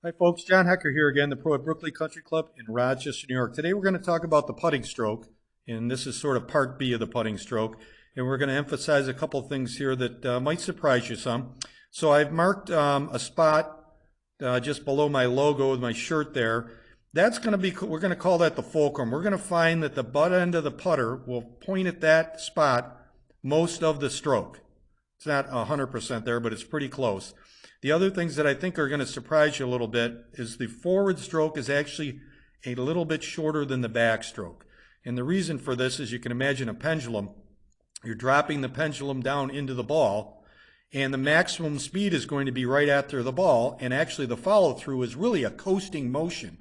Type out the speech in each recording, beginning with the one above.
Hi folks, John Hecker here again, the pro at Brookley Country Club in Rochester, New York. Today we're going to talk about the putting stroke, and this is sort of part B of the putting stroke. And we're going to emphasize a couple things here that might surprise you some. So I've marked a spot just below my logo with my shirt there. That's going to be, we're going to call that the fulcrum. We're going to find that the butt end of the putter will point at that spot most of the stroke. It's not 100% there, but it's pretty close. The other things that I think are going to surprise you a little bit is the forward stroke is actually a little bit shorter than the back stroke. And the reason for this is you can imagine a pendulum. You're dropping the pendulum down into the ball, and the maximum speed is going to be right after the ball, and actually the follow-through is really a coasting motion.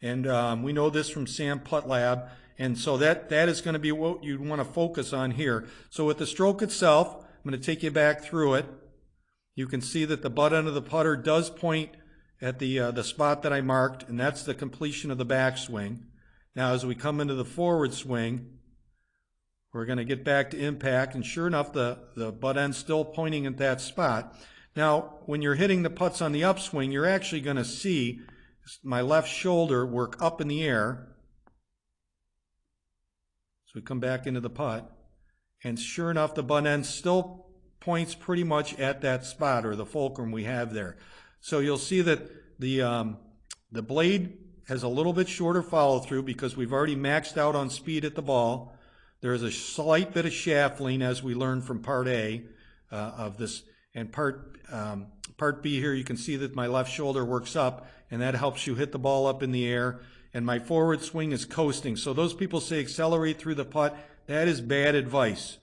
And we know this from Sam Putt Lab, and so that is going to be what you'd want to focus on here. So with the stroke itself, I'm going to take you back through it. You can see that the butt end of the putter does point at the spot that I marked, and that's the completion of the backswing. Now as we come into the forward swing, we're going to get back to impact, and sure enough, the butt end's still pointing at that spot. Now, when you're hitting the putts on the upswing, you're actually going to see my left shoulder work up in the air. So we come back into the putt, and sure enough, the butt end still points pretty much at that spot, or the fulcrum we have there. So you'll see that the blade has a little bit shorter follow through because we've already maxed out on speed at the ball. There's a slight bit of shaft lean, as we learned from part A of this. And part B here, you can see that my left shoulder works up, and that helps you hit the ball up in the air. And my forward swing is coasting. So those people say accelerate through the putt. That is bad advice.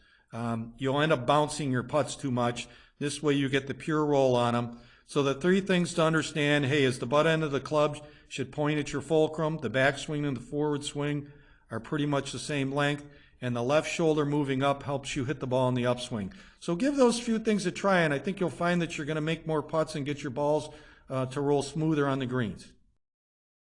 You'll end up bouncing your putts too much. This way you get the pure roll on them. So the three things to understand, hey, is the butt end of the club should point at your fulcrum. The backswing and the forward swing are pretty much the same length. And the left shoulder moving up helps you hit the ball in the upswing. So give those few things a try, and I think you'll find that you're going to make more putts and get your balls to roll smoother on the greens.